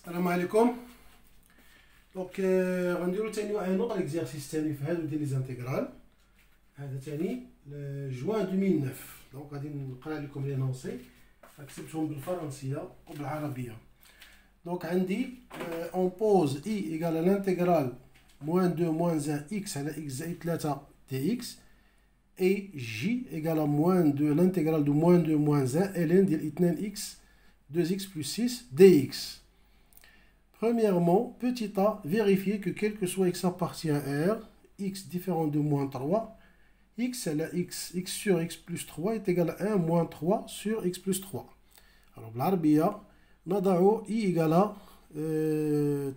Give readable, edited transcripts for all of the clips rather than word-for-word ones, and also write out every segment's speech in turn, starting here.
السلام عليكم. دونك غنديرو تاني واحد نوط ليكزارسيس تاني في هادو ديال لي زانتيغرال. هذا تاني جوان 2009. دونك غادي نقرا لكم لي نونسي، كتبتهم بالفرنسيه وبالعربيه. دونك عندي اون بوز اي ايكال لانتيغرال موان 2 موان 1 اكس على اكس زائد 3 دي اكس اي جي ايكال موان 2 لانتيغرال دو موان 2 موان 1 ln ديال 2 اكس 2x plus 6 dx. Premièrement, petit a, vérifier que quel que soit x appartient à R, x différent de moins 3, x à la x sur x plus 3 est égal à 1 moins 3 sur x plus 3. Alors, بالعربية نضع i égal à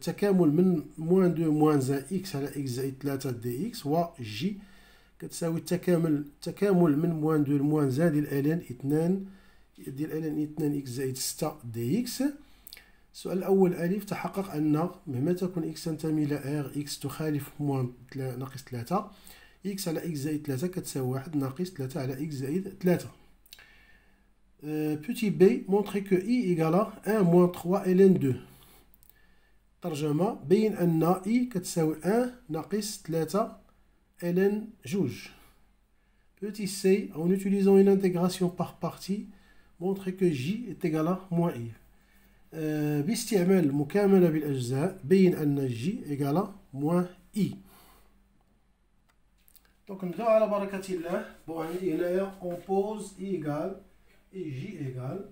تكامل من moins 2 moins 1 x على x زائد 3 dx و j كتساوي تكامل من moins 2 moins 1 ديال ln 2 2 x زائد 6 dx. السؤال الأول ألف، تحقق أن مهما تكون x تنتمي إلى r x تخالف موان ناقص 3 x على x زائد 3 كتساوي 1 ناقص 3 على x زائد 3. Petit b, montrer que i égale à 1 moins 3 ln 2. ترجمة، بين أن i كتساوي 1 ناقص 3 ln 2. Petit c, en utilisant une intégration par partie, montrer que j est égal à moins i. باستعمال المكاملة بالأجزاء بين أن j égal moins i. دونك نبداو على بركة الله. بون عندي هنايا on pose i égale et j égale.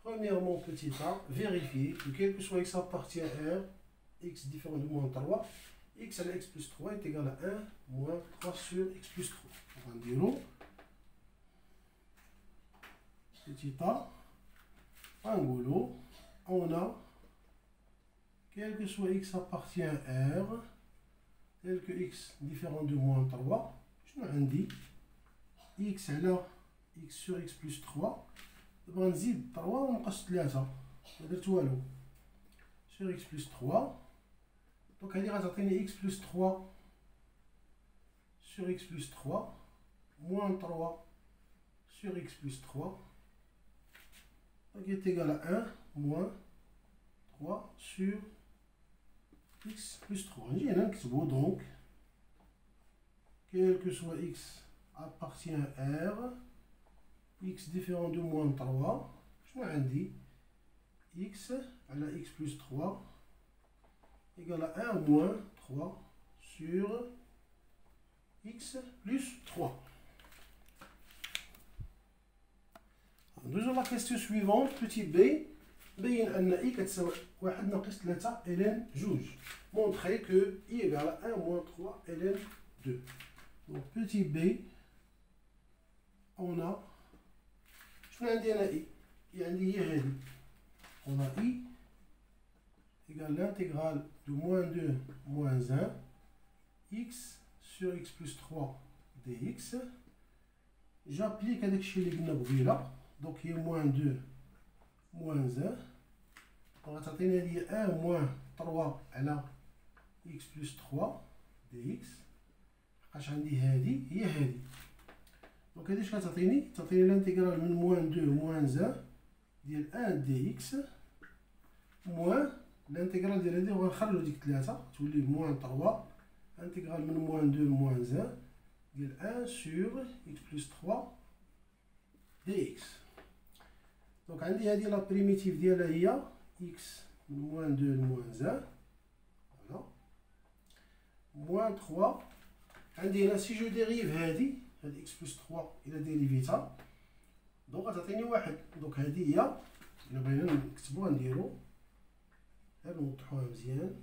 Premièrement, petit a, vérifier que quel que soit x appartient à R, x différent de moins 3, x à la x plus 3 est égal à 1 moins 3 sur x plus 3. On va dire petit a, angolo, on a quel que soit x appartient à R, tel que x différent de moins 3, je dis x على x sur x plus 3, نبغى نزيد 3 ونقص 3 ما درت والو sur x plus 3. دونك هادي غتعطيني x plus 3 sur x plus 3 moins 3 sur x plus 3 qui est égal à 1 moins 3 sur x plus 3. نجي هنا نكتبو donc quel que soit x appartient à R, x différent de moins 3, شنو عندي x على x plus 3 égal à 1 moins 3 sur x plus 3. Nous la question suivante, petit b, بين أن i كتساوي 1 ناقص 3 ln 2. Montrer que i égale à 1 moins 3 ln 2. Donc petit b, on a شنو عندي أنا i؟ i عندي هي هادي. On a i égale l'intégrale de moins 2 moins 1 x sur x plus 3 dx. J'applique هذاك الشيء اللي قلنا قبيله. Donc il y a moins 2 moins 1. غتعطيني هذه 1 moins 3 على x plus 3 dx. لحقاش عندي هذه هي هذه. دونك هذه اش كتعطيني؟ تعطيني الانتيغرال من moins 2 moins 1 ديال 1 dx moins الانتيغرال ديال هذه وغنخلو ديك 3 تولي moins 3 انتيغرال من moins 2 moins 1 ديال 1 sur x plus 3 dx. دونك عندي هذه لا بريميتيف ديالها هي x من moins 2 moins 1 فوالا moins 3. عندي هنا سي جو ديريف هذه x plus 3 الى ديريفيتها دونك غتعطيني واحد. دونك هذه هي الا بغينا نكتبوها نديرو غير نوضحوها مزيان.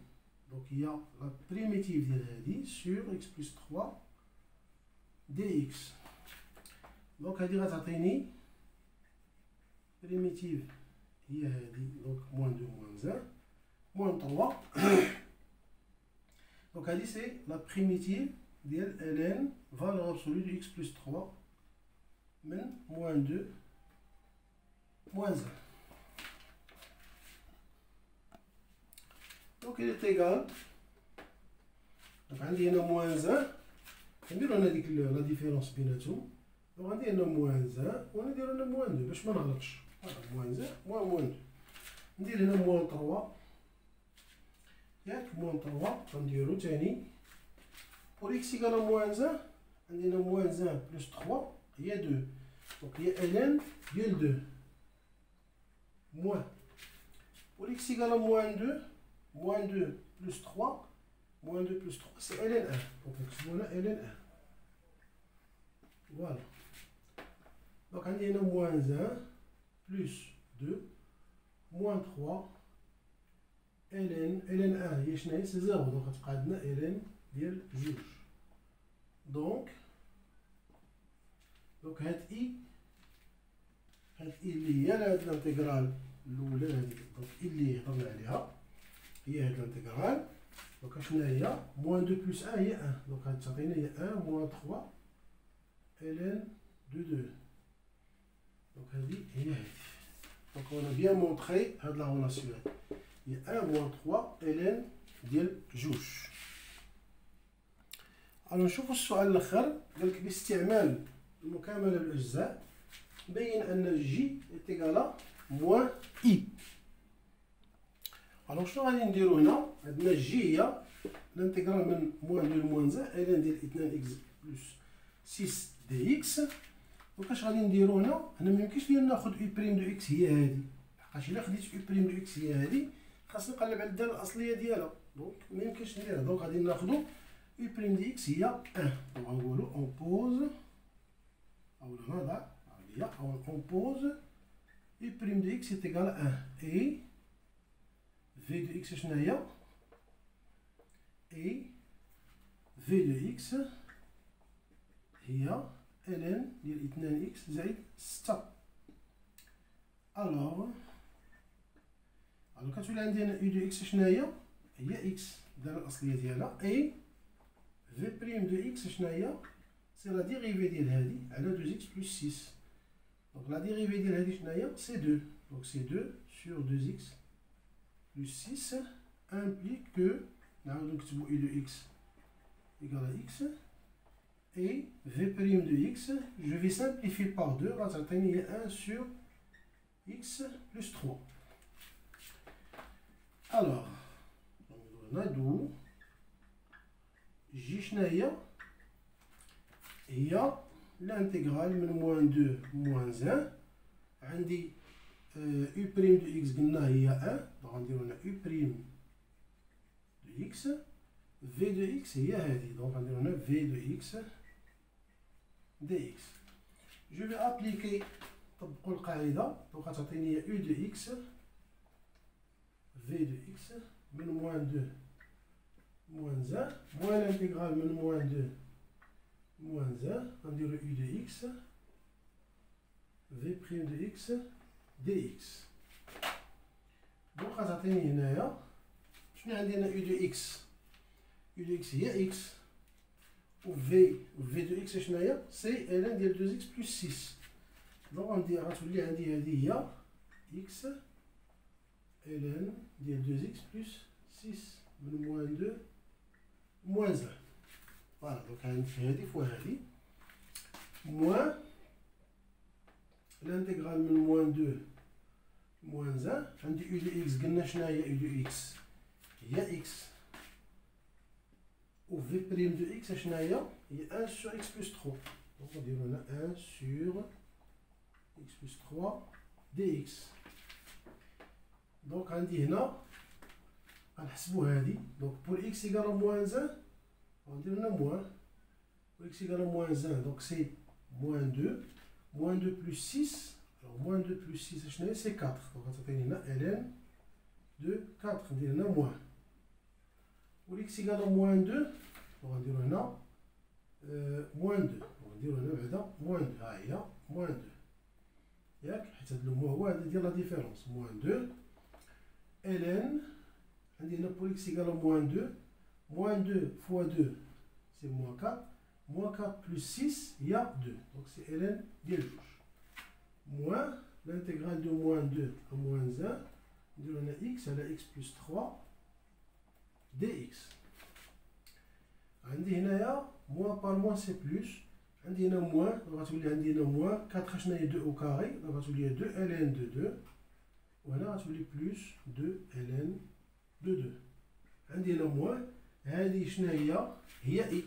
دونك هي لا بريميتيف ديال هذه sur x plus 3 dx. دونك هذه غتعطيني primitive هي هذه donc moins 2 moins 1 moins 3. donc هذه c'est la primitive ديال ln valeur absolue de x plus 3 من moins 2 moins 1. donc il est égal. donc عندي هنا moins 1 نديرو هنا ديك لا ديفيرونس بيناتهم. donc عندي هنا moins 1 ونديرو هنا moins 2 باش ما نغلطش. moins 1 moins 2 ندير هنا moins 3 ياك موان 3 غنديرو تاني بور إكس إيكال موان 1 عندنا موان 1 بلس 3 هي 2 دونك هي ln ديال 2 موان pour x égale à moins 2 plus 3, moins 2 plus 3, c'est ln 1. Donc, voilà ln 1. Voilà. Donc, on a moins 1 plus 2, moins 3, ln 1, c'est 0. Donc, on a ln ديال 2. Donc, هاد i اللي هي الانتجرال الأولى هذيك، دونك اللي هضرنا عليها هي هاد الانتجرال. دونك شنو هي؟ موان 2 بلس 1 هي 1، دونك هاد تعطينا هي 1 موان 3 ln دو 2. دونك هادي هي هادي. دونك انا بيان مونطخي هاد لا ريلاسيون هي 1 موان 3 ln ديال 2. الو نشوفو السؤال الاخر، قالك باستعمال المكامله بالاجزاء بين ان جي تيغالا موان اي. الوغ شنو غادي نديرو هنا؟ عندنا جي هي الانتيغرال من موان 2 لموان 1 الين ديال 2 اكس بلس 6 دي اكس. دونك اش غادي نديرو هنا؟ هنا ميمكنش ليا ناخد اي بريم دو اكس هي هادي، لحقاش الا خديت اي بريم دو اكس هي هادي خاصني نقلب على الداله الاصليه ديالها، دونك ميمكنش نديرها. دونك غادي ناخدو اي بريم دي اكس هي 1. دونك غنقولو اون بوز اولا نضع عربيه اون بوز اي بريم دو اكس est égal à 1 et في دو اكس شنو هي؟ et في دو اكس هي ln ديال 2 اكس زائد 6. الوغ كتولي عندي هنا اي دو اكس شنو هي؟ هي اكس الداله الاصليه ديالها، et في بريم دو اكس شنو هي؟ سي لا ديريفي ديال هادي على 2 اكس بلس 6. Donc la dérivée de la dictionnaire c'est 2. Donc c'est 2 sur 2x plus 6 implique que donc i de x égale à x et v' de x, je vais simplifier par 2, on va obtenir 1 sur x plus 3. Alors, on a d'où j il y a l'intégrale من moins 2 moins 1 عندي u prime de x قلنا هي 1، دونك غنديرو هنا u prime de x v de x هي هادي، دونك غنديرو هنا v de x dx. جو في ابليكي نطبقو القاعدة، دونك غتعطيني u de x v de x من moins 2 moins 1 moins l'intégrale من moins 2 moins 1, on dirait u de x, v' de x, dx. Donc, on va هنايا شنو عندي هنا u de x؟ u de x هي x و v de x شنو هي؟ سي ln ديال 2 x plus 6. دونك غتولي عندي هادي هي x ln ديال 2 x plus 6 من moins 2 moins 1. Voilà, donc هادي fois هادي moins l'intégrale من moins 2 moins 1 عندي u de x قلنا شنو هي u de x هي x و v prime de x شنو هي 1 sur x plus 3. Donc نديرو هنا 1 sur x plus 3 dx. donc عندي هنا غنحسبو هادي، donc pour x égale à moins 1 on dit on a moins, pour x égale à moins 1, donc c'est moins 2, moins 2 plus 6, alors moins 2 plus 6, c'est 4, donc on a ln de 4, on dit on a moins. Pour x égale à moins 2, on va dire on a moins 2, on va dire on a moins 2, ah il y a moins 2. ياك حيت هاد لو موا هو هذا ديال لا ديفيرونس موان 2 ln عندي هنا pour x égale à moins 2. Moins 2 fois 2, c'est moins 4. Moins 4 plus 6, il y a 2. Donc c'est ln des juges. Moins l'intégrale de moins 2 à moins 1, de on a x à la x plus 3 dx. عندي هنايا moins par moins c'est plus. عندي هنا moins, donc غتولي عندي هنا moins 4 شنو هي 2 au carré, donc غتولي 2 ln de 2. وهنا غتولي plus 2 ln de 2. عندي هنا موان، هذه شنو هي اي،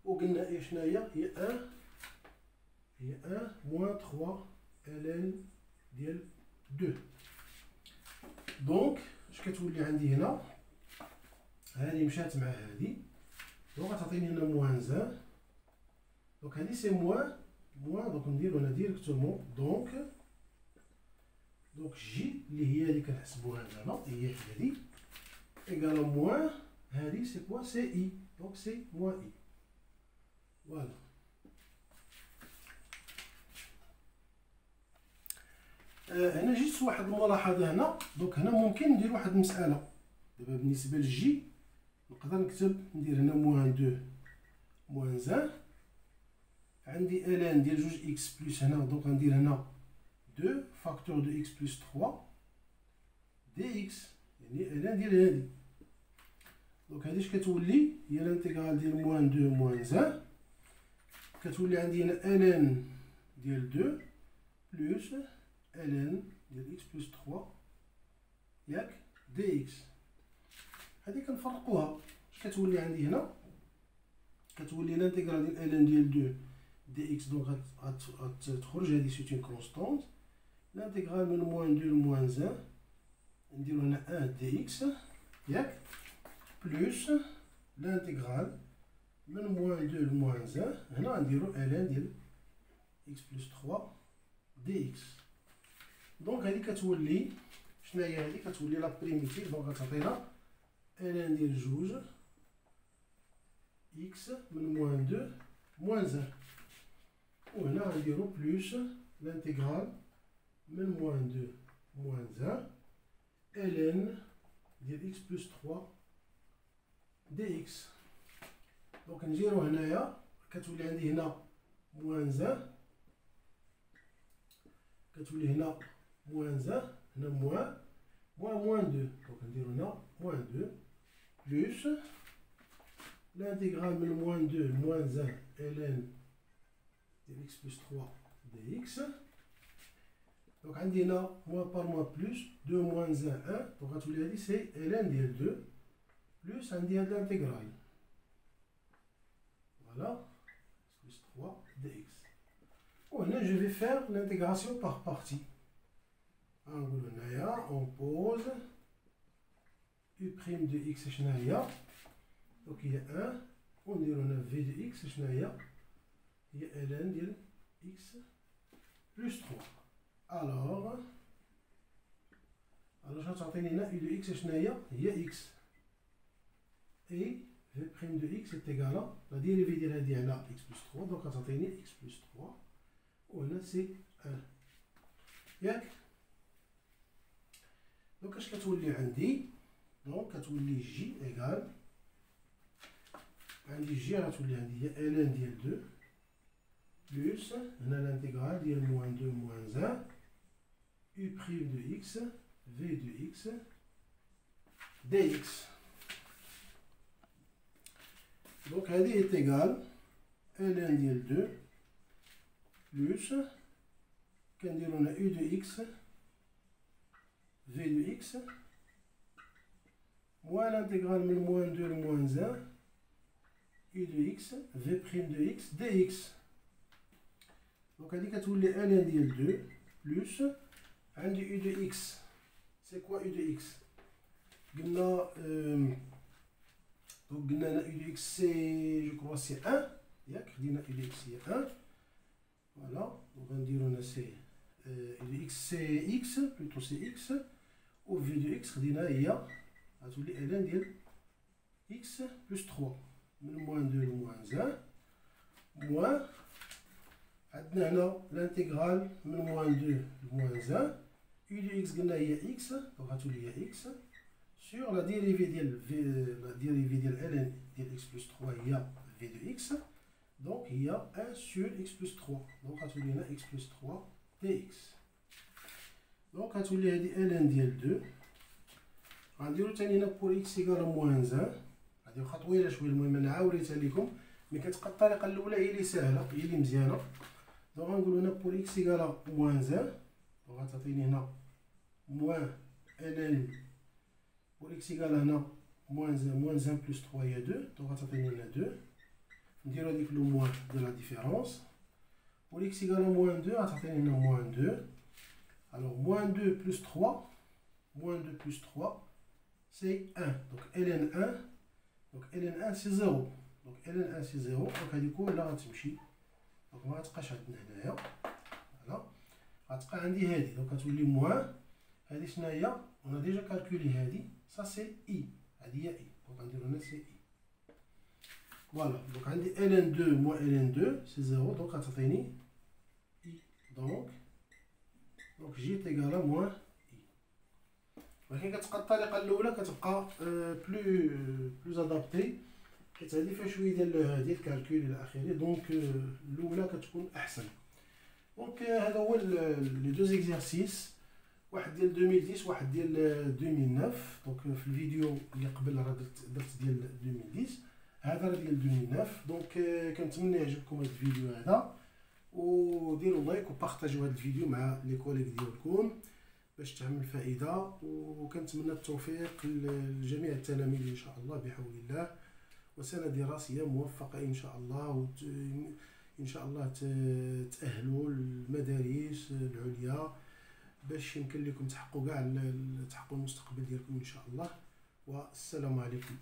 وقلنا اي شنو هي ان موان 3 ln ديال 2. دونك اش كتولي عندي هنا؟ هذه مشات مع هذه، دونك غتعطيني هنا موان زان. دونك هذه سي موان دونك نديرو هنا ديريكتومون دونك جي اللي هي اللي كنحسبوها دابا هي هذه ايكال موان هذه سي كوا سي اي، دونك سي موان اي. فوالا هنا جيت واحد الملاحظه هنا. دونك هنا ممكن ندير واحد المساله دابا بالنسبه للجي، نقدر نكتب ندير هنا موان 2 موان زان، عندي الان ديال جوج اكس بلس هنا، دونك غندير هنا 2 فاكتور دو اكس بلس 3 دي اكس، يعني الان ديال هادي. دونك هادي اش كتولي؟ هي الانتيغرال ديال موان 2 موان زان، كتولي عندي هنا الان ديال 2 بلس الان ديال اكس بلس 3 ياك دي اكس. هادي كنفرقوها، اش كتولي عندي هنا؟ كتولي الانتيغرال ديال الان ديال 2 دي اكس، دونك غتخرج هادي سيت اون كونستونط. الانتيغرال من موان 2 لموان زان نديرو هنا 1 دي اكس ياك بلس الانتيغرال من موان 2 لموان زان، هنا غنديرو الان ديال اكس بلس 3 دي اكس. دونك هادي كتولي شناهي؟ هادي كتولي لا بريميتيف، دونك غتعطينا الان ديال جوج اكس من موان 2 موان زان، وهنا غنديرو بلس الانتيغرال من موان 2 موان زان ln ديال اكس بلس 3 دي اكس. دونك نجيرو هنايا كتولي عندي هنا موان زان، كتولي هنا موان زان، هنا موان موان 2، دونك نديرو هنا موان 2 بلس الانتيغرال من موان 2 موان زان ln ديال اكس بلس 3 دي اكس. دونك عندي هنا موان بار موان بلس 2 موان زان 1، دونك غتولي هادي سي ln ديال 2 بلس عندي هاد الانتيغرال فوالا بلس 3 دي اكس. وهنا جو في فير لانتيغراسيون باغ بارتي. غنقولو هنايا اون بوز u بريم دو اكس شناهي؟ دونك هي 1، ونديرو هنا في دو اكس شناهي؟ هي ln ديال اكس بلس 3. الوغ غتعطيني هنا u دو اكس شناهي؟ هي اكس اي في بريم دو اكس est égal لا ديريفي ديال هادي على اكس بلس 3، دونك غتعطيني اكس بلس 3 وهنا سي 1 ياك. دونك اش كتولي عندي؟ دونك كتولي جي ايكال، عندي جي غتولي عندي هي ln ديال 2 بلس هنا الانتيغرال ديال موان 2 موان زان u بريم دو اكس في دو اكس دي اكس. دونك هادي ايت ايكال ln ديال 2 بلس كنديرو هنا u دو اكس في دو اكس موان الانتيغرال من موان 2 لموان زان u دو اكس في بريم دو اكس دي اكس. دونك هادي كتولي ln ديال 2 بلس عندي u دو اكس سي كوا u دو اكس؟ قلنا دونك قلنا هنا u دو اكس سي جو كروا سي 1 ياك، خدينا u دو اكس هي 1 فوالا. دونك غنديرو هنا سي u دو اكس سي اكس بلوتو سي اكس، و في دو اكس خدينا هي غتولي ln ديال اكس بلس 3 من موان 2 لموان زان موان عندنا هنا الانتيغرال من موان 2 لموان زان u دو اكس قلنا هي اكس، دونك غتولي هي اكس سور لا ديريفي ديال ln ديال اكس بلس 3 هي في دو اكس، دونك هي 1 سور اكس بلس 3، دونك غتولي هنا اكس بلس 3 دي اكس. دونك غتولي هادي ln ديال 2. غنديرو تاني هنا بور اكس ايكال موان زان، هادي واخا طويله شويه المهم انا عاوريتها لكم، مي كتبقى الطريقه الاولى هي اللي ساهله هي اللي مزيانه. دونك غنقولو هنا بور اكس ايكال موان زان، دونك غتعطيني هنا موان ln بور اكس ايكال هنا moins 1 plus 3 هي 2 دونك غتعطيني لنا 2 نديرو هاديك لو موان دو لا ديفيرونس و x égale à moins 2 غتعطيني لنا moins 2 alors moins 2 plus 3 moins 2 plus 3 c'est 1 donc ln1 donc ln1 c'est 0 donc ln1 c'est 0 donc هادي كلها غتمشي دونك ما غتبقاش عندنا هنايا فوالا غتبقى عندي هادي دونك غتولي موان هادي شنو هي on a déjà calculé هادي ça c'est i هادي هي i دونك غنديرو هنا c'est i voilà donc عندي ln2 moins ln2 c'est 0 donc غتعطيني i donc j est égal à moins i ولكن كتبقى الطريقه الاولى كتبقى بلوز ادابتي حيت هادي فيها شويه ديال هادي الكالكول الى اخره دونك الاولى كتكون احسن دونك هذا هو لي دو زيكزارسيس واحد ديال 2010 واحد ديال 2009 دونك في الفيديو اللي قبل راه درت ديال 2010 هذا راه ديال 2009 دونك كنتمنى يعجبكم هذا الفيديو هذا وديروا لايك وبارطاجيو هذا الفيديو مع لي كوليك ديالكم باش تعمل فائده وكنتمنى التوفيق لجميع التلاميذ ان شاء الله بحول الله وسنه دراسيه موفقه ان شاء الله ان شاء الله تأهلوا المدارس العليا باش يمكن لكم تحققوا كاع تحققوا المستقبل ديالكم ان شاء الله والسلام عليكم.